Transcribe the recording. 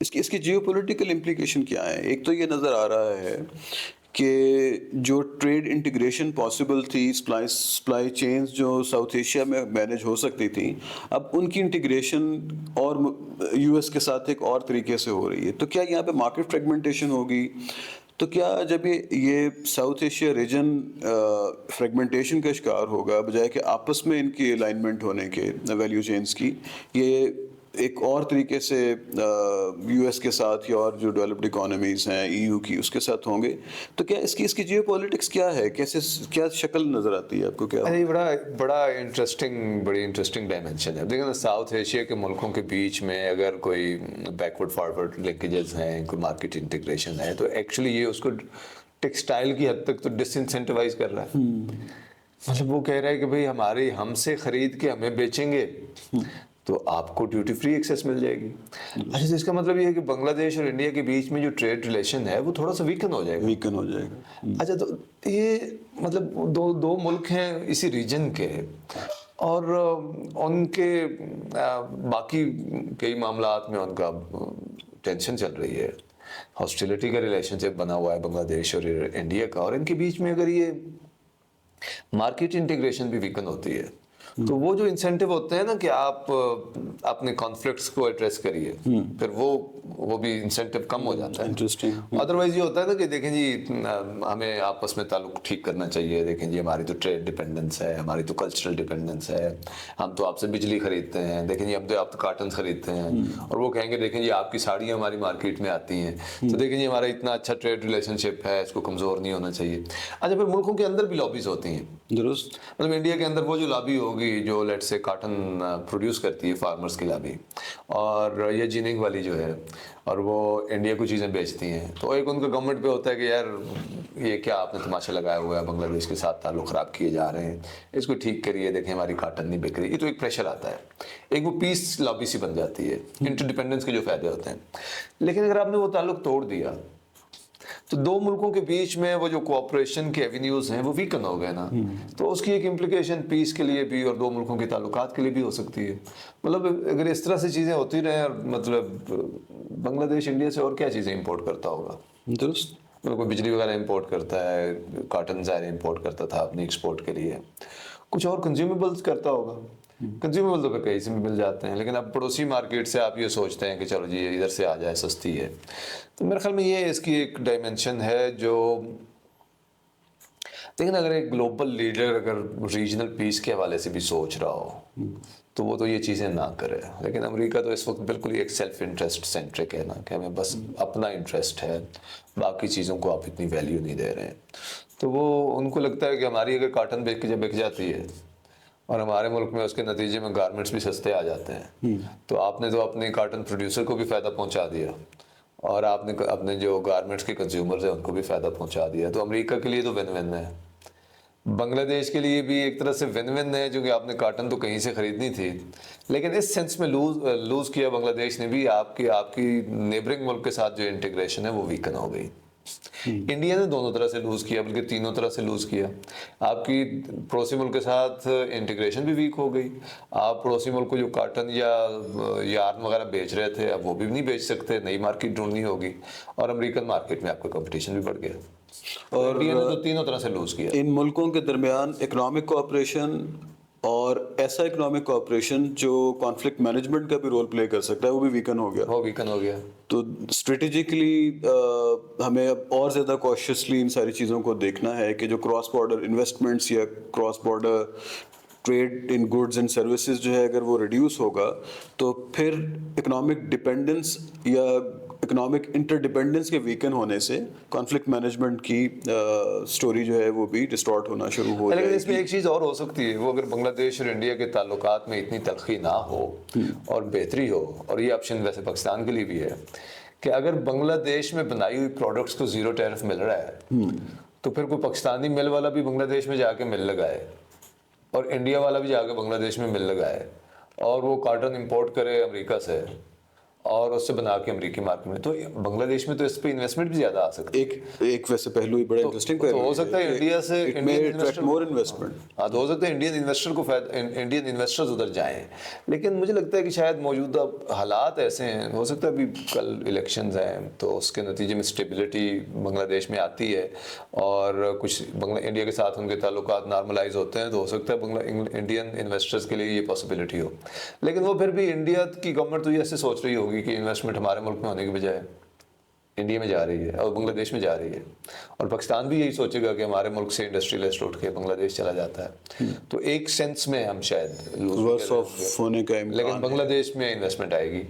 اس کی Jio political implication کیا ہے؟ ایک تو یہ نظر آ رہا ہے کہ جو ٹریڈ انٹیگریشن پاسبل تھی، سپلائی چینز جو ساؤتھ ایشیا میں مینیج ہو سکتی تھیں، اب ان کی انٹیگریشن اور یو ایس کے ساتھ ایک اور طریقے سے ہو رہی ہے. تو کیا یہاں پہ مارکیٹ فریگمنٹیشن ہوگی؟ تو کیا جب یہ ساؤتھ ایشیا ریجن فریگمنٹیشن کا شکار ہوگا بجائے کہ آپس میں ان کی الائنمنٹ ہونے کے ویلیو چینز کی، یہ ایک اور طریقے سے یو ایس کے ساتھ یا اور جو ڈیولپڈ اکانومیز ہیں ای یو کی اس کے ساتھ ہوں گے؟ تو کیا اس کی جیو پولیٹکس کیا ہے؟ کیسے کیا شکل نظر آتی ہے آپ کو؟ کیا بڑی انٹرسٹنگ ڈائمینشن ہے. دیکھیں نا، ساؤتھ ایشیا کے ملکوں کے بیچ میں اگر کوئی بیکورڈ فارورڈ لنکیجز ہیں، کوئی مارکیٹ انٹیگریشن ہے، تو ایکچولی یہ اس کو ٹیکسٹائل کی حد تک تو ڈس انسینٹیوائز کر رہا ہے. مطلب وہ کہہ رہا ہے کہ بھائی ہم سے خرید کے ہمیں بیچیں گے تو آپ کو ڈیوٹی فری ایکسیس مل جائے گی. اچھا، تو اس کا مطلب یہ ہے کہ بنگلہ دیش اور انڈیا کے بیچ میں جو ٹریڈ ریلیشن ہے وہ تھوڑا سا ویکن ہو جائے گا. اچھا، تو یہ مطلب دو ملک ہیں اسی ریجن کے، اور ان کے باقی کئی معاملات میں ان کا ٹینشن چل رہی ہے. ہاسٹیلٹی کا ریلیشن شپ بنا ہوا ہے بنگلہ دیش اور انڈیا کا، اور ان کے بیچ میں اگر یہ مارکیٹ انٹیگریشن بھی ویکن ہوتی ہے تو وہ جو انسینٹیو ہوتے ہیں نا کہ آپ اپنے کانفلکٹس کو ایڈریس کریے، پھر وہ بھی انسینٹیو کم ہو جاتا ہے. انٹرسٹنگ. ادروائز یہ ہوتا ہے نا کہ دیکھیں جی ہمیں آپس میں تعلق ٹھیک کرنا چاہیے، دیکھیں جی ہماری تو ٹریڈ ڈیپینڈنس ہے، ہماری تو کلچرل ڈیپینڈنس ہے، ہم تو آپ سے بجلی خریدتے ہیں، دیکھیں جی ہم تو آپ تو کاٹن خریدتے ہیں، اور وہ کہیں گے دیکھیں جی آپ کی ساڑیاں ہماری مارکیٹ میں آتی ہیں، تو دیکھیں جی ہمارا اتنا اچھا ٹریڈ ریلیشن شپ ہے، اس کو کمزور نہیں ہونا چاہیے. اچھا، پھر ملکوں کے اندر بھی لابیز ہوتی ہیں. درست. مطلب انڈیا کے اندر وہ جو لابی ہوگی جو لیٹ سے کاٹن پروڈیوس کرتی ہے، فارمرز کی لابی، اور یہ جیننگ والی جو ہے، اور وہ انڈیا کو چیزیں بیچتی ہیں، تو ایک ان کا گورنمنٹ پہ ہوتا ہے کہ یار یہ کیا آپ نے تماشا لگایا ہوا ہے، بنگلہ دیش کے ساتھ تعلق خراب کیے جا رہے ہیں، اس کو ٹھیک کریے، دیکھیں ہماری کاٹن نہیں بک رہی. یہ تو ایک پریشر آتا ہے، ایک وہ پیس لابی سی بن جاتی ہے، انٹر ڈیپینڈنس کے جو فائدے ہوتے ہیں. لیکن اگر آپ نے وہ تعلق توڑ دیا تو دو ملکوں کے بیچ میں وہ جو کوآپریشن کے ایونیوز ہیں وہ ویکن ہو گئے نا. تو اس کی ایک امپلیکیشن پیس کے لیے بھی اور دو ملکوں کے تعلقات کے لیے بھی ہو سکتی ہے. مطلب اگر اس طرح سے چیزیں ہوتی رہیں، اور مطلب بنگلہ دیش انڈیا سے اور کیا چیزیں امپورٹ کرتا ہوگا؟ درست. مطلب کوئی بجلی وغیرہ امپورٹ کرتا ہے، کاٹن ظاہر امپورٹ کرتا تھا اپنی ایکسپورٹ کے لیے، کچھ اور کنزیومیبلز کرتا ہوگا. کنزیومیبل تو پھر کہیں سے بھی مل جاتے ہیں، لیکن اب پڑوسی مارکیٹ سے آپ یہ سوچتے ہیں کہ چلو جی ادھر سے آ جائے، سستی ہے. تو میرے خیال میں یہ اس کی ایک ڈائمینشن ہے جو، لیکن اگر ایک گلوبل لیڈر اگر ریجنل پیس کے حوالے سے بھی سوچ رہا ہو تو وہ تو یہ چیزیں نہ کرے. لیکن امریکہ تو اس وقت بالکل ایک سیلف انٹرسٹ سینٹرک ہے نا، کہ ہمیں بس اپنا انٹرسٹ ہے، باقی چیزوں کو آپ اتنی ویلیو نہیں دے رہے ہیں. تو وہ ان کو لگتا ہے کہ ہماری اگر کاٹن بک جاتی ہے اور ہمارے ملک میں اس کے نتیجے میں گارمنٹس بھی سستے آ جاتے ہیں، تو آپ نے تو اپنے کاٹن پروڈیوسر کو بھی فائدہ پہنچا دیا، اور آپ نے اپنے جو گارمنٹس کے کنزیومرز ہیں ان کو بھی فائدہ پہنچا دیا. تو امریکہ کے لیے تو ون ون ہے، بنگلہ دیش کے لیے بھی ایک طرح سے ون ون ہے، جو کہ آپ نے کاٹن تو کہیں سے خریدنی تھی، لیکن اس سینس میں لوز کیا بنگلہ دیش نے بھی. آپ کی نیبرنگ ملک کے ساتھ جو انٹیگریشن ہے وہ ویکن ہو گئی. انڈیا نے دونوں طرح سے لوز کیا، بلکہ تینوں طرح سے لوز کیا. آپ کی پڑوسی ملک کے ساتھ انٹیگریشن بھی ویک ہو گئی. آپ پڑوسی ملک کو جو کاٹن یا یارن وغیرہ بیچ رہے تھے اب وہ بھی نہیں بیچ سکتے، نئی مارکیٹ ڈھونڈنی ہوگی، اور امریکن مارکیٹ میں آپ کا کمپٹیشن بھی بڑھ گیا. اور انڈیا نے تو تینوں طرح سے لوز کیا. ان ملکوں کے درمیان اکنامک کوآپریشن، اور ایسا اکنامک کوآپریشن جو کانفلکٹ مینجمنٹ کا بھی رول پلے کر سکتا ہے، وہ بھی ویکن ہو گیا. تو اسٹریٹجیکلی ہمیں اب اور زیادہ کوشیسلی ان ساری چیزوں کو دیکھنا ہے کہ جو کراس بارڈر انویسٹمنٹس یا cross border trade in goods and services جو ہے اگر وہ ریڈیوس ہوگا تو پھر اکنامک ڈپینڈنس یا اکنامک انٹر ڈپینڈنس کے ویکن ہونے سے کانفلکٹ مینجمنٹ کی سٹوری جو ہے وہ بھی ڈسٹارٹ ہونا شروع ہو جائے گی. لیکن اس میں ایک چیز اور ہو سکتی ہے، وہ اگر بنگلہ دیش اور انڈیا کے تعلقات میں اتنی تلخی نہ ہو اور بہتری ہو، اور یہ آپشن ویسے پاکستان کے لیے بھی ہے کہ اگر بنگلہ دیش میں بنائی ہوئی پروڈکٹس کو زیرو ٹیرف مل رہا ہے تو پھر کوئی پاکستانی مل والا بھی بنگلہ دیش میں جا کے مل لگائے، اور انڈیا والا بھی جا کے بنگلہ دیش میں مل لگائے، اور وہ کاٹن امپورٹ کرے امریکہ سے، اور اس سے بنا کے امریکی مارکیٹ میں. تو بنگلہ دیش میں تو اس پہ انویسٹمنٹ بھی زیادہ آ سکتی ہے. ایک ویسے پہلو ہی بڑا انٹرسٹنگ تو ہو سکتا ہے انڈیا سے مور انویسٹمنٹ. ہاں تو ہو سکتا ہے انڈین انویسٹرز ادھر جائیں. لیکن مجھے لگتا ہے کہ شاید موجودہ حالات ایسے ہیں, ہو سکتا ہے ابھی کل الیکشنز ہیں تو اس کے نتیجے میں اسٹیبلٹی بنگلہ دیش میں آتی ہے اور کچھ انڈیا کے ساتھ ان کے تعلقات نارملائز ہوتے ہیں, تو ہو سکتا ہے انڈین انویسٹرز کے لیے یہ پاسبلٹی ہو. لیکن وہ پھر بھی انڈیا کی گورنمنٹ تو یہ ایسے سوچ رہی ہوگی کہ انویسٹمنٹ ہمارے ملک میں ہونے کی بجائے انڈیا میں جا رہی ہے اور بنگلہ دیش میں جا رہی ہے, اور پاکستان بھی یہی سوچے گا کہ ہمارے ملک سے انڈسٹریلسٹ اٹھ کے بنگلہ دیش چلا جاتا ہے. تو ایک سینس میں ہم شاید ورس آف ہونے کا امکان لیکن بنگلہ دیش میں انویسٹمنٹ آئے گی.